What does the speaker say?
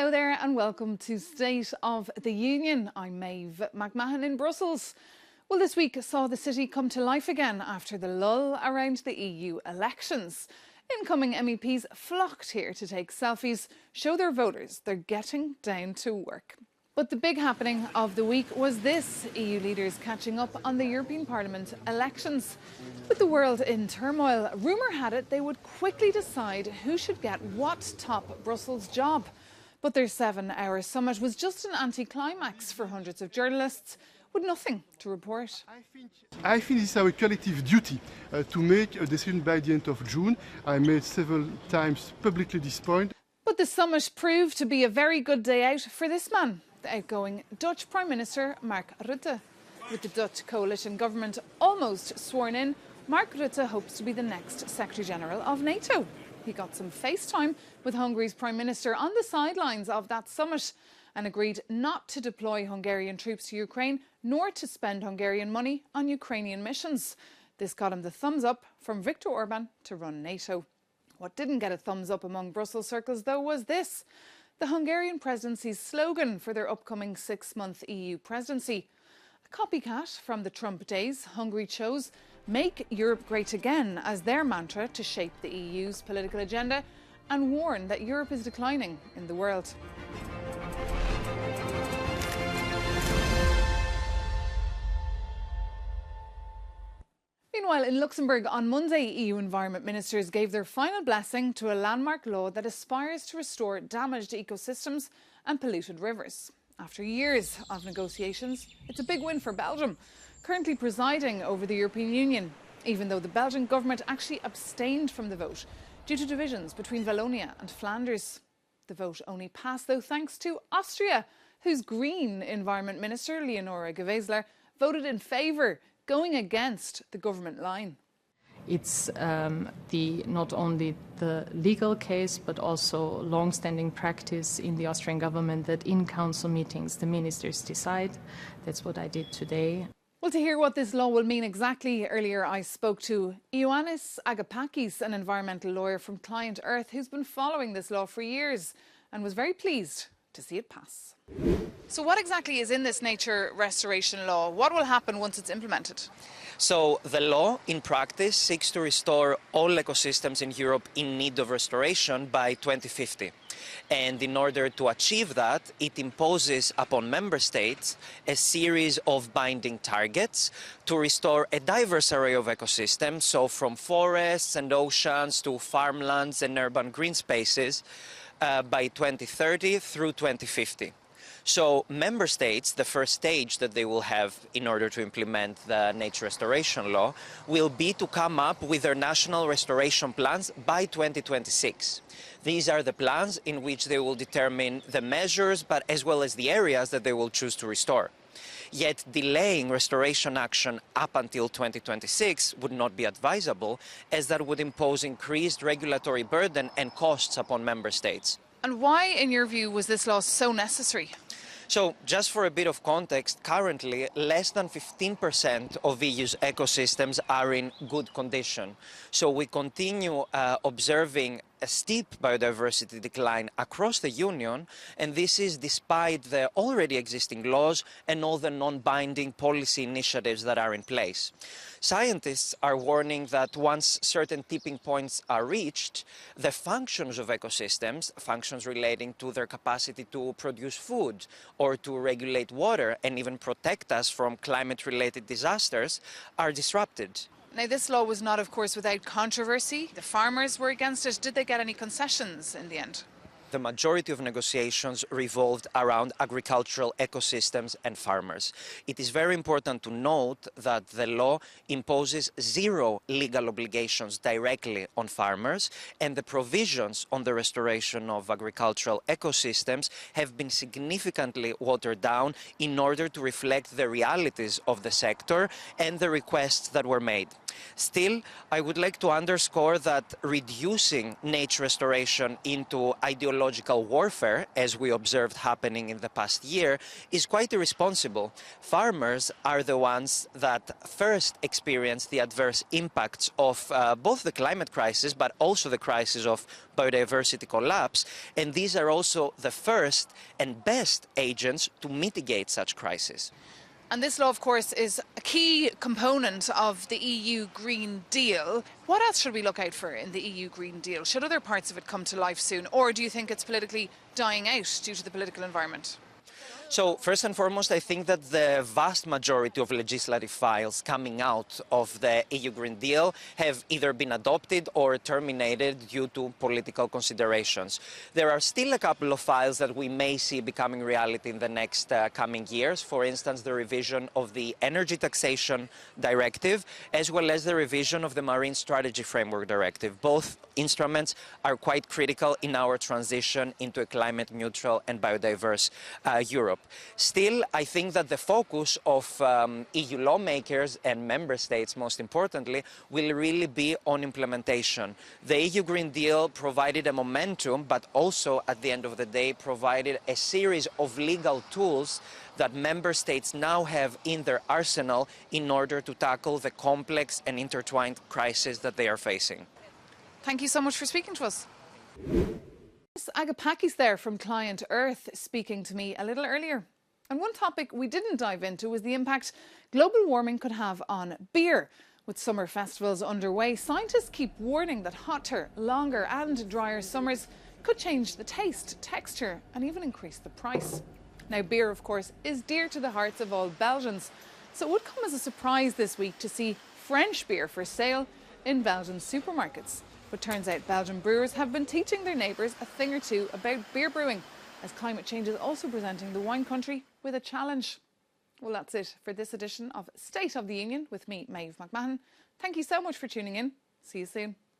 Hello there and welcome to State of the Union. I'm Maeve McMahon in Brussels. Well, this week saw the city come to life again after the lull around the EU elections. Incoming MEPs flocked here to take selfies, show their voters they're getting down to work. But the big happening of the week was this: EU leaders catching up on the European Parliament elections. With the world in turmoil, rumour had it they would quickly decide who should get what top Brussels job. But their 7-hour summit was just an anticlimax for hundreds of journalists with nothing to report. I think it's our collective duty to make a decision by the end of June. I made several times publicly this point. But the summit proved to be a very good day out for this man, the outgoing Dutch Prime Minister Mark Rutte. With the Dutch coalition government almost sworn in, Mark Rutte hopes to be the next Secretary-General of Nato. He got some FaceTime with Hungary's Prime Minister on the sidelines of that summit and agreed not to deploy Hungarian troops to Ukraine nor to spend Hungarian money on Ukrainian missions. This got him the thumbs up from Viktor Orban to run NATO. What didn't get a thumbs up among Brussels circles, though, was this: the Hungarian presidency's slogan for their upcoming 6-month EU presidency. A copycat from the Trump days, Hungary chose "Make Europe Great Again" as their mantra to shape the EU's political agenda and warn that Europe is declining in the world. Meanwhile, in Luxembourg on Monday, EU environment ministers gave their final blessing to a landmark law that aspires to restore damaged ecosystems and polluted rivers. After years of negotiations, it's a big win for Belgium, currently presiding over the European Union, even though the Belgian government actually abstained from the vote due to divisions between Wallonia and Flanders. The vote only passed, though, thanks to Austria, whose Green Environment Minister, Leonora Gewessler, voted in favour, going against the government line. It's not only the legal case, but also long-standing practice in the Austrian government that in council meetings the ministers decide. That's what I did today. Well, to hear what this law will mean exactly, earlier I spoke to Ioannis Agapakis, an environmental lawyer from Client Earth, who's been following this law for years and was very pleased to see it pass. So what exactly is in this nature restoration law? What will happen once it's implemented? So the law, in practice, seeks to restore all ecosystems in Europe in need of restoration by 2050. And in order to achieve that, it imposes upon member states a series of binding targets to restore a diverse array of ecosystems, so from forests and oceans to farmlands and urban green spaces, by 2030 through 2050. So member states, the first stage that they will have in order to implement the nature restoration law, will be to come up with their national restoration plans by 2026. These are the plans in which they will determine the measures, but as well as the areas that they will choose to restore. Yet delaying restoration action up until 2026 would not be advisable, as that would impose increased regulatory burden and costs upon member states. And why, in your view, was this law so necessary? So, just for a bit of context, currently less than 15% of EU's ecosystems are in good condition. So we continue observing a steep biodiversity decline across the Union, and this is despite the already existing laws and all the non-binding policy initiatives that are in place. Scientists are warning that once certain tipping points are reached, the functions of ecosystems, functions relating to their capacity to produce food or to regulate water and even protect us from climate-related disasters, are disrupted. Now, this law was not, of course, without controversy. The farmers were against it. Did they get any concessions in the end? The majority of negotiations revolved around agricultural ecosystems and farmers. It is very important to note that the law imposes zero legal obligations directly on farmers, and the provisions on the restoration of agricultural ecosystems have been significantly watered down in order to reflect the realities of the sector and the requests that were made. Still, I would like to underscore that reducing nature restoration into ideological warfare, as we observed happening in the past year, is quite irresponsible. Farmers are the ones that first experience the adverse impacts of both the climate crisis, but also the crisis of biodiversity collapse, and these are also the first and best agents to mitigate such crises. And this law, of course, is a key component of the EU Green Deal. What else should we look out for in the EU Green Deal? Should other parts of it come to life soon? Or do you think it's politically dying out due to the political environment? So, first and foremost, I think that the vast majority of legislative files coming out of the EU Green Deal have either been adopted or terminated due to political considerations. There are still a couple of files that we may see becoming reality in the next coming years. For instance, the revision of the Energy Taxation Directive, as well as the revision of the Marine Strategy Framework Directive. Both instruments are quite critical in our transition into a climate neutral and biodiverse Europe. Still, I think that the focus of EU lawmakers and member states, most importantly, will really be on implementation. The EU Green Deal provided a momentum, but also, at the end of the day, provided a series of legal tools that member states now have in their arsenal in order to tackle the complex and intertwined crises that they are facing. Thank you so much for speaking to us. Agapakis there from Client Earth speaking to me a little earlier. And one topic we didn't dive into was the impact global warming could have on beer. With summer festivals underway, scientists keep warning that hotter, longer and drier summers could change the taste, texture and even increase the price. Now, beer, of course, is dear to the hearts of all Belgians. So it would come as a surprise this week to see French beer for sale in Belgian supermarkets. But turns out Belgian brewers have been teaching their neighbours a thing or two about beer brewing, as climate change is also presenting the wine country with a challenge. Well, that's it for this edition of State of the Union with me, Maeve McMahon. Thank you so much for tuning in. See you soon.